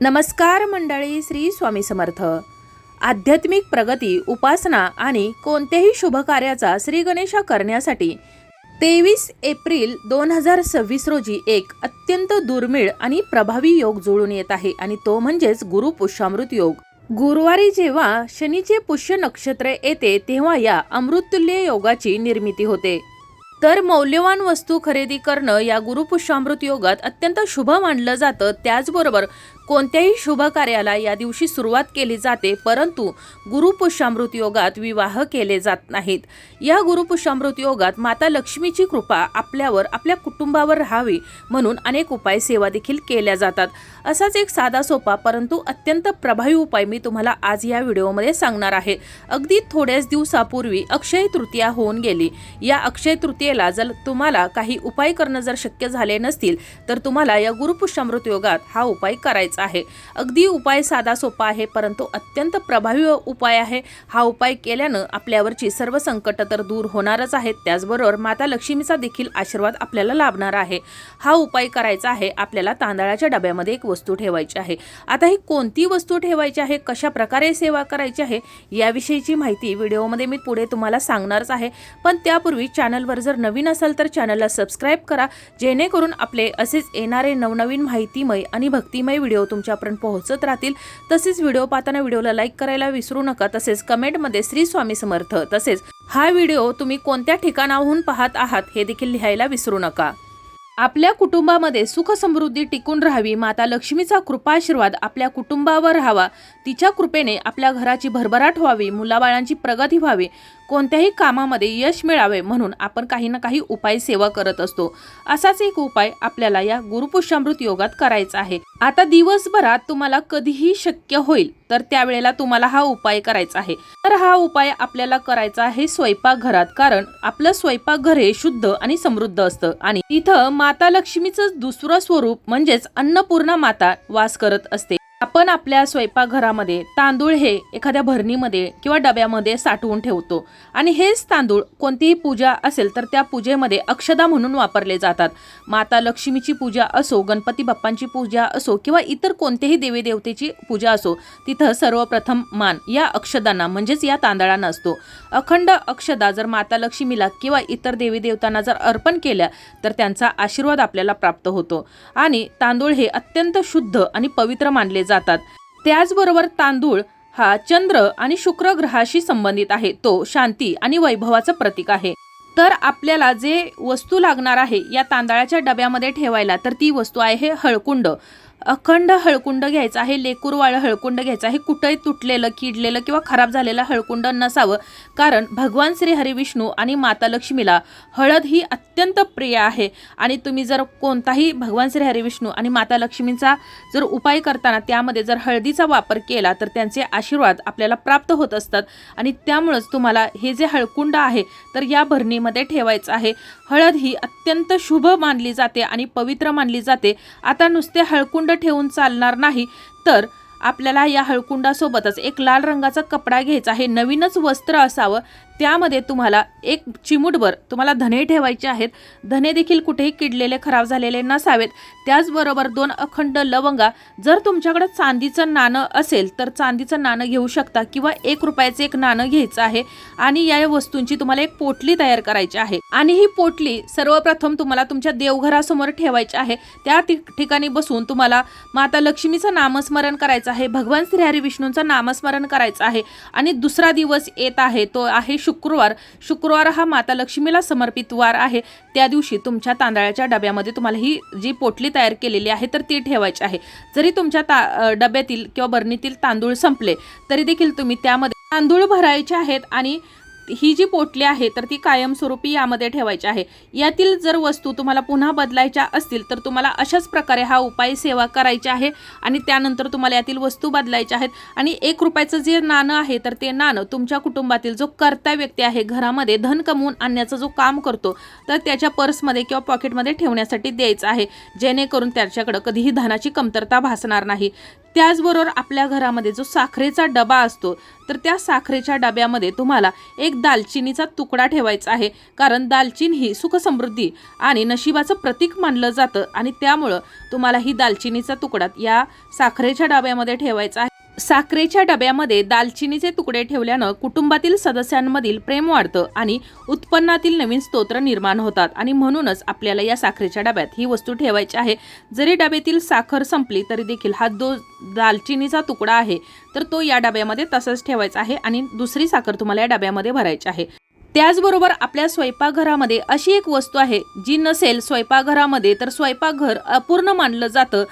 नमस्कार मंडळी, श्री स्वामी समर्थ. आध्यात्मिक प्रगती, उपासना आणि कोणत्याही शुभ कार्याचा श्री गणेशा करण्यासाठी 23 एप्रिल 2026 रोजी एक अत्यंत दुर्मिळ आणि प्रभावी योग जुळून येत आहे आणि तो म्हणजेच गुरु पुष्यामृत योग. गुरुवारी जेव्हा शनीचे पुष्य नक्षत्र येते तेव्हा या अमृततुल्य योगाची निर्मिती होते. तर मौल्यवान वस्तू खरेदी करणं या गुरुपुष्यामृत योगात अत्यंत शुभ मानलं जातं. त्याचबरोबर कोणत्याही शुभ कार्याला या दिवशी सुरुवात केली जाते, परंतु गुरुपुष्यामृत योगात विवाह केले जात नाहीत. या गुरुपुष्यामृत योगात माता लक्ष्मीची कृपा आपल्यावर, आपल्या कुटुंबावर राहावी म्हणून अनेक उपाय सेवा देखील केल्या जातात. असाच एक साधा सोपा परंतु अत्यंत प्रभावी उपाय मी तुम्हाला आज या व्हिडिओमध्ये सांगणार आहे. अगदी थोड्याच दिवसापूर्वी अक्षय तृतीया होऊन गेली. या अक्षय तृतीयेला जर तुम्हाला काही उपाय करणं जर शक्य झाले नसतील तर तुम्हाला या गुरुपुष्यामृत योगात हा उपाय करायचा आहे. अगदी उपाय साधा सोपा आहे परंतु अत्यंत प्रभावी उपाय आहे. हा उपाय केल्यानं आपल्यावरची सर्व संकट तर दूर होणारच आहेत, त्याचबरोबर माता लक्ष्मीचा देखील आशीर्वाद आपल्याला लाभणार आहे. हा उपाय करायचा आहे. आपल्याला तांदळाच्या डब्यामध्ये एक वस्तू ठेवायची आहे. आता ही कोणती वस्तू ठेवायची आहे, कशा प्रकारे सेवा करायची आहे याविषयीची माहिती व्हिडिओमध्ये मी पुढे तुम्हाला सांगणारच आहे. पण त्यापूर्वी चॅनलवर जर नवीन असाल तर चॅनलला सबस्क्राईब करा, जेणेकरून आपले असेच येणारे नवनवीन माहितीमय आणि भक्तिमय व्हिडिओ तुमच्यापर्यंत पोहोचत राहतील. तसेच व्हिडिओ पाहताना व्हिडिओला लाईक करायला विसरू नका. तसेच कमेंटमध्ये श्री स्वामी समर्थ, तसेच हा व्हिडिओ तुम्ही कोणत्या ठिकाणाहून पाहत आहात हे देखील लिहायला विसरू नका. आपल्या कुटुंबामध्ये सुख समृद्धी टिकून राहावी, माता लक्ष्मीचा कृपाशीर्वाद आपल्या कुटुंबावर राहावा, तिच्या कृपेने आपल्या घराची भरभराट व्हावी, मुलाबाळांची प्रगती व्हावी, कोणत्याही कामामध्ये यश मिळावे म्हणून आपण काही ना काही उपाय सेवा करत असतो. असाच एक उपाय आपल्याला या गुरुपुष्यामृत योगात करायचा आहे. आता दिवसभरात तुम्हाला कधीही शक्य होईल तर त्यावेळेला तुम्हाला हा उपाय करायचा आहे. तर हा उपाय आपल्याला करायचा आहे स्वयंपाकघरात, कारण आपलं स्वयंपाकघर हे शुद्ध आणि समृद्ध असतं आणि तिथं माता लक्ष्मीचं दुसरं स्वरूप म्हणजेच अन्नपूर्णा माता वास करत असते. आपण आपल्या स्वयंपाकघरामध्ये तांदूळ हे एखाद्या भरणीमध्ये किंवा डब्यामध्ये साठवून ठेवतो आणि हेच तांदूळ कोणतीही पूजा असेल तर त्या पूजेमध्ये अक्षदा म्हणून वापरले जातात. माता लक्ष्मीची पूजा असो, गणपती बाप्पांची पूजा असो किंवा इतर कोणतेही देवी देवतेची पूजा असो, तिथं सर्वप्रथम मान या अक्षदांना म्हणजेच या तांदळांना असतो. अखंड अक्षदा जर माता लक्ष्मीला किंवा इतर देवी देवतांना जर अर्पण केल्या तर त्यांचा आशीर्वाद आपल्याला प्राप्त होतो आणि तांदूळ हे अत्यंत शुद्ध आणि पवित्र मानले जातात. त्याचबरोबर तांदूळ हा चंद्र आणि शुक्र ग्रहाशी संबंधित आहे. तो शांती आणि वैभवाचं प्रतीक आहे. तर आपल्याला जे वस्तू लागणार आहे या तांदळाच्या डब्यामध्ये ठेवायला तर ती वस्तू आहे हळकुंड. अखंड हळकुंड घ्यायचं आहे, लेकूरवाळं हळकुंड घ्यायचं आहे. कुठंही तुटलेलं, किडलेलं किंवा खराब झालेलं हळकुंड नसावं, कारण भगवान श्री हरिविष्णू आणि माता लक्ष्मीला हळद ही अत्यंत प्रिय आहे. आणि तुम्ही जर कोणताही भगवान श्री हरिविष्णू आणि माता लक्ष्मींचा जर उपाय करताना त्यामध्ये जर हळदीचा वापर केला तर त्यांचे आशीर्वाद आपल्याला प्राप्त होत असतात आणि त्यामुळेच तुम्हाला हे जे हळकुंड आहे तर या भरणीमध्ये ठेवायचं आहे. हळद ही अत्यंत शुभ मानली जाते आणि पवित्र मानली जाते. आता नुसते हळकुंड ठेवून चालणार नाही, तर आपल्याला या हळकुंडासोबतच एक लाल रंगाचा कपडा घ्यायचा आहे. नवीनच वस्त्र असावं. त्यामध्ये तुम्हाला एक चिमूटभर तुम्हाला धने ठेवायचे आहेत. धने देखील कुठेही किडलेले, खराब झालेले नसावेत. त्याचबरोबर 2 अखंड लवंगा. जर तुमच्याकडे चांदीचं नाणं असेल तर चांदीचं नाणं घेऊ शकता किंवा 1 रुपयाचं एक नाणं घ्यायचं आहे आणि या वस्तूंची तुम्हाला एक पोटली तयार करायची आहे आणि ही पोटली सर्वप्रथम तुम्हाला तुमच्या देवघरासमोर ठेवायची आहे. त्या ठिकाणी बसून तुम्हाला माता लक्ष्मीचं नामस्मरण करायचं आहे, भगवान श्री हरी विष्णूंचं नामस्मरण करायचं आहे. आणि दुसरा दिवस येत आहे तो आहे शुक्रवार. शुक्रवार हा माता लक्ष्मीला समर्पित वार आहे. त्या दिवशी तुमच्या तांदळाच्या डब्यामध्ये तुम्हाला ही जी पोटली तयार केलेली आहे तर ती ठेवायची आहे. जरी तुमच्या डब्यातील किंवा बरणीतील तांदूळ संपले तरी देखील तुम्ही त्यामध्ये तांदूळ भरायचे आहेत आणि ही जी पोटली आहे तर ती कायमस्वरूपी यामध्ये ठेवायची आहे. यातील जर वस्तू तुम्हाला पुन्हा बदलायच्या असतील तर तुम्हाला अशाच प्रकारे हा उपाय सेवा करायची आहे आणि त्यानंतर तुम्हाला यातील वस्तू बदलायच्या आहेत. आणि 1 रुपयाचं जे नाणं आहे तर ते नाणं तुमच्या कुटुंबातील जो कर्ता व्यक्ती आहे, घरामध्ये धन कमवून आणण्याचं जो काम करतो, तर त्याच्या पर्समध्ये किंवा पॉकेटमध्ये ठेवण्यासाठी द्यायचं आहे, जेणेकरून त्याच्याकडे कधीही धनाची कमतरता भासणार नाही. त्याचबरोबर आपल्या घरामध्ये जो साखरेचा डबा असतो तर त्या साखरेच्या डब्यामध्ये तुम्हाला एक दालचिनीचा तुकडा ठेवायचा आहे, कारण दालचिनी ही सुख समृद्धी आणि नशिबाचं प्रतीक मानलं जातं आणि त्यामुळं तुम्हाला ही दालचिनीचा तुकडा या साखरेच्या डब्यामध्ये ठेवायचा आहे। साखरेच्या डब्यामध्ये दालचिनीचे तुकडे ठेवल्यानं कुटुंबातील सदस्यांमधील प्रेम वाढतं आणि उत्पन्नातील नवीन स्तोत्र निर्माण होतात आणि म्हणूनच आपल्याला या साखरेच्या डब्यात ही वस्तू ठेवायची आहे। जरी डब्यातील साखर संपली तरी देखील हा दालचिनीचा तुकडा आहे तर तो या डब्यामध्ये तसंच ठेवायचा आहे आणि दुसरी साखर तुम्हाला या डब्यामध्ये भरायची आहे। त्याचबरोबर आपल्या स्वयंपाकघरामध्ये अशी एक वस्तू आहे जी नसेल स्वयंपाकघरामध्ये तर स्वयंपाकघर अपूर्ण मानलं जातं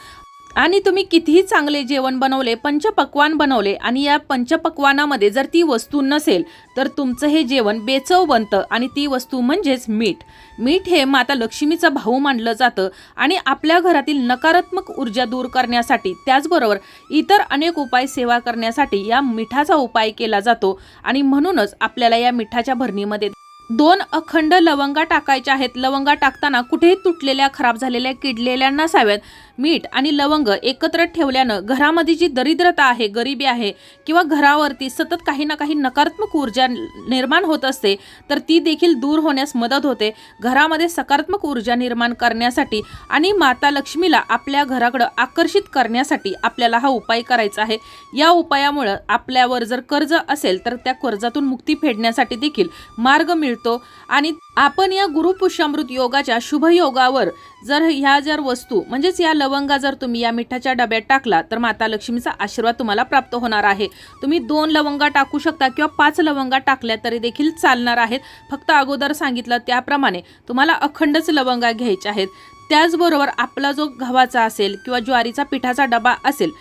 आणि तुम्ही कितीही चांगले जेवण बनवले, पंचपक्वान बनवले आणि या पंचपक्वानामध्ये जर ती वस्तू नसेल तर तुमचं हे जेवण बेचव बनतं आणि ती वस्तू म्हणजेच मीठ। मीठ हे माता लक्ष्मीचं भाऊ मानलं जातं आणि आपल्या घरातील नकारात्मक ऊर्जा दूर करण्यासाठी त्याचबरोबर इतर अनेक उपाय सेवा करण्यासाठी या मिठाचा उपाय केला जातो आणि म्हणूनच आपल्याला या मिठाच्या भरणीमध्ये 2 अखंड लवंगा टाकायच्या आहेत। लवंगा टाकताना कुठेही तुटलेल्या, खराब झालेल्या, किडलेल्या नसाव्यात। मीठ आणि लवंग एकत्र ठेवल्यानं घरामध्ये जी दरिद्रता आहे, गरिबी आहे किंवा घरावरती सतत काही ना काही नकारात्मक ऊर्जा निर्माण होत असते तर ती देखील दूर होण्यास मदत होते। घरामध्ये सकारात्मक ऊर्जा निर्माण करण्यासाठी आणि माता लक्ष्मीला आपल्या घराकडे आकर्षित करण्यासाठी आपल्याला हा उपाय करायचा आहे। या उपायामुळे आपल्यावर जर कर्ज असेल तर त्या कर्जातून मुक्ती फेडण्यासाठी देखील मार्ग मिळतो आणि आपण या गुरुपुष्यामृत योगाच्या शुभ योगावर जर ह्या वस्तू म्हणजेच या लवंगा जर तुम्ही या मिठाच्या डब्यात टाकला तर माता लक्ष्मीचा आशीर्वाद तुम्हाला प्राप्त होणार आहे। तुम्ही 2 लवंगा टाकू शकता किंवा 5 लवंगा टाकल्या तरी देखील चालणार आहेत। फक्त अगोदर सांगितलं त्याप्रमाणे तुम्हाला अखंडच लवंगा घ्यायचे आहेत। त्याचबरोबर आपला जो गव्हाचा असेल किंवा ज्वारीचा पिठाचा डबा असेल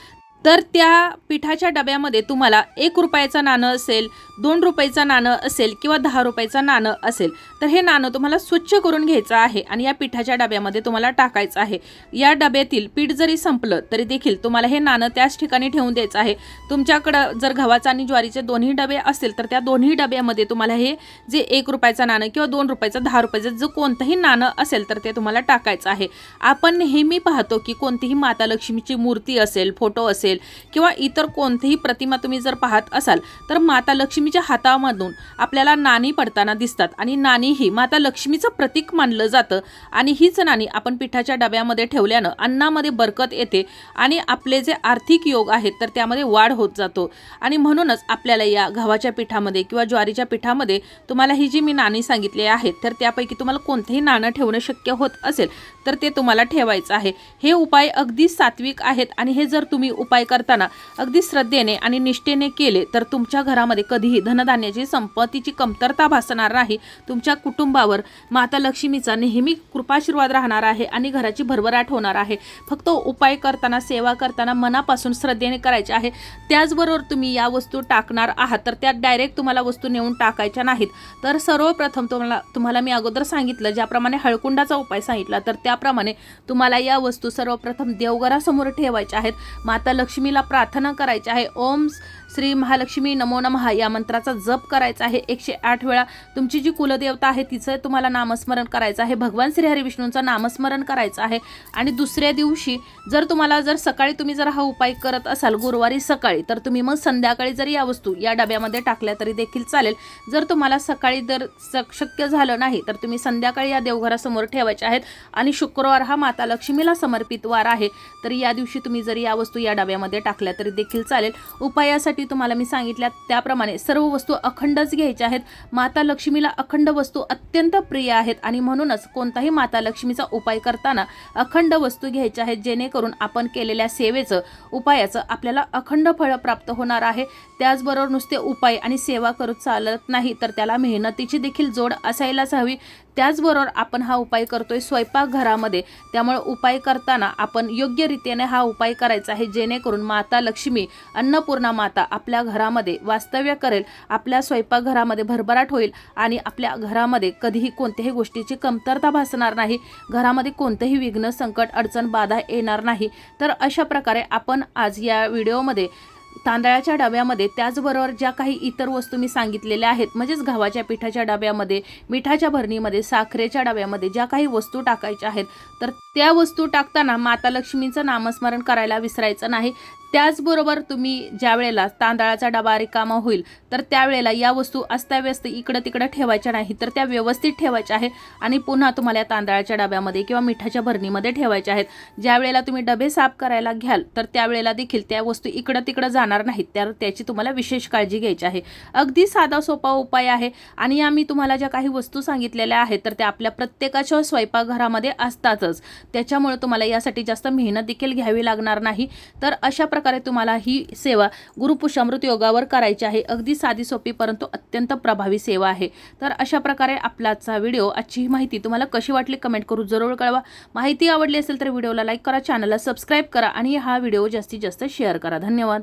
तर त्या पिठाच्या डब्यामध्ये तुम्हाला 1 रुपयाचं नाणं असेल, 2 रुपयाचं नाणं असेल किंवा 10 रुपयाचं नाणं असेल तर हे नाणं तुम्हाला स्वच्छ करून घ्यायचं आहे आणि या पिठाच्या डब्यामध्ये तुम्हाला टाकायचं आहे। या डब्यातील पीठ जरी संपलं तरी देखील तुम्हाला हे नाणं त्याच ठिकाणी ठेवून द्यायचं आहे। तुमच्याकडं जर गव्हाचा आणि ज्वारीचे दोन्ही डबे असतील तर त्या दोन्ही डब्यामध्ये तुम्हाला हे जे 1 रुपयाचं नाणं किंवा 2 रुपयाचं, 10 रुपयाचं जो कोणतंही नाणं असेल तर ते तुम्हाला टाकायचं आहे। आपण नेहमी पाहतो की कोणतीही माता लक्ष्मीची मूर्ती असेल, फोटो असेल किंवा इतर कोणतीही प्रतिमा तुम्ही जर पाहत असाल तर माता लक्ष्मीच्या हातामधून आपल्याला नाणी पडताना दिसतात आणि नाणी ही माता लक्ष्मीचं प्रतीक मानलं जातं आणि हीच नाणी आपण पिठाच्या डब्यामध्ये ठेवल्यानं अन्नामध्ये बरकत येते आणि आपले जे आर्थिक योग आहेत तर त्यामध्ये वाढ होत जातो आणि म्हणूनच आपल्याला या गव्हाच्या पिठामध्ये किंवा ज्वारीच्या पिठामध्ये तुम्हाला ही जी मी नाणी सांगितली आहेत तर त्यापैकी तुम्हाला कोणतेही नाणं ठेवणं शक्य होत असेल तर ते तुम्हाला ठेवायचं आहे। हे उपाय अगदी सात्विक आहेत आणि हे जर तुम्ही उपाय करताना अगदी श्रद्धेने आणि निष्ठेने केले तर तुमच्या घरामध्ये कधीही धनधान्याची, संपत्तीची कमतरता भासणार नाही। तुमच्या कुटुंबावर माता लक्ष्मीचा नेहमी कृपाशीर्वाद राहणार आहे आणि घराची भरभराट होणार आहे। फक्त उपाय करताना, सेवा करताना मनापासून श्रद्धेने करायचे आहे। त्याचबरोबर तुम्ही या वस्तू टाकणार आहात तर त्यात डायरेक्ट तुम्हाला वस्तू नेऊन टाकायच्या नाहीत। तर सर्वप्रथम तुम्हाला मी अगोदर सांगितलं ज्याप्रमाणे हळकुंडाचा उपाय सांगितला तर त्याप्रमाणे तुम्हाला या वस्तू सर्वप्रथम देवघरासमोर ठेवायच्या आहेत। माता लक्ष्मीला प्रार्थना करायची आहे। ओम श्री महालक्ष्मी नमो नमः या मंत्राचा जप करायचा आहे 108 वेळा। तुमची जी कुलदेवता आहे तिचं तुम्हाला नामस्मरण करायचं आहे। भगवान श्री हरी विष्णूंचं नामस्मरण करायचं आहे आणि दुसऱ्या दिवशी जर सकाळी तुम्ही जर हा उपाय करत असाल गुरुवारी सकाळी तर तुम्ही मग संध्याकाळी जर या वस्तू या डब्यामध्ये टाकल्या तरी देखील चालेल। जर तुम्हाला सकाळी जर शक्य झालं नाही तर तुम्ही संध्याकाळी या देवघरासमोर ठेवायच्या आहेत आणि शुक्रवार हा माता लक्ष्मीला समर्पित वार आहे तर या दिवशी तुम्ही जर या वस्तू या डब्यामध्ये टाकल्या तरी देखील चालेल। उपायासाठी तुम्हाला मी सांगितल्या त्याप्रमाणे सर्व वस्तू अखंडच घ्यायच्या आहेत। माता लक्ष्मीला अखंड वस्तू अत्यंत प्रिय आहेत आणि म्हणूनच कोणताही माता लक्ष्मीचा उपाय करताना अखंड वस्तू घ्यायच्या आहेत जेणेकरून आपण केलेल्या सेवेचं, उपायाचं आपल्याला अखंड फळ प्राप्त होणार आहे। त्याचबरोबर नुसते उपाय आणि सेवा करून चालत नाही तर त्याला मेहनतीची देखील जोड असायलाच हवी। त्याचबरोबर आपण हा उपाय करतोय स्वयंपाकघरामध्ये, त्यामुळे उपाय करताना आपण योग्य रीतीने हा उपाय करायचा आहे जेणेकरून माता लक्ष्मी, अन्नपूर्णा माता आपल्या घरामध्ये वास्तव्य करेल, आपल्या स्वयंपाकघरामध्ये भरभराट होईल आणि आपल्या घरामध्ये कधीही कोणत्याही गोष्टीची कमतरता भासणार नाही, घरामध्ये कोणतेही विघ्न, संकट, अडचण, बाधा येणार नाही। तर अशा प्रकारे आपण आज या व्हिडिओमध्ये तांदळाच्या डब्यामध्ये त्याचबरोबर ज्या काही इतर वस्तू मी सांगितलेल्या आहेत, म्हणजेच गव्हाच्या पिठाच्या डब्यामध्ये, मिठाच्या भरणीमध्ये, साखरेच्या डब्यामध्ये ज्या काही वस्तू टाकायच्या आहेत, तर त्या वस्तू टाकताना माता लक्ष्मीचं नामस्मरण करायला विसरायचं नाही। त्याचबरोबर तुम्ही ज्या वेळेला तांदळाचा डबा रिकामा होईल तर त्यावेळेला या वस्तू अस्ताव्यस्त इकडं तिकडं ठेवायच्या नाही, तर त्या व्यवस्थित ठेवायच्या आहे आणि पुन्हा तुम्हाला तांदळाच्या डब्यामध्ये किंवा मिठाच्या भरणीमध्ये ठेवायच्या आहेत। ज्या वेळेला तुम्ही डबे साफ करायला घ्याल तर त्यावेळेला देखील त्या वस्तू इकडं तिकडं जाणार नाहीत, त्याची तुम्हाला विशेष काळजी घ्यायची आहे। अगदी साधा सोपा उपाय आहे आणि आम्ही तुम्हाला ज्या काही वस्तू सांगितलेल्या आहेत तर त्या आपल्या प्रत्येकाच्या स्वयंपाकघरामध्ये असतातच, त्याच्यामुळे तुम्हाला यासाठी जास्त मेहनत देखील घ्यावी लागणार नाही। तर अशा प्रकारे तुम्हाला ही सेवा गुरुपुष्यामृत योगावर करायची आहे। अगदी साधी सोपी परंतु अत्यंत प्रभावी सेवा आहे। तर अशा प्रकारे आपलाचा व्हिडिओ, आजची ही माहिती तुम्हाला कशी वाटली कमेंट करून जरूर कळवा। माहिती आवडली असेल तर व्हिडिओला लाईक करा, चॅनलला सबस्क्राईब करा आणि हा व्हिडिओ जास्तीत जास्त शेअर करा। धन्यवाद।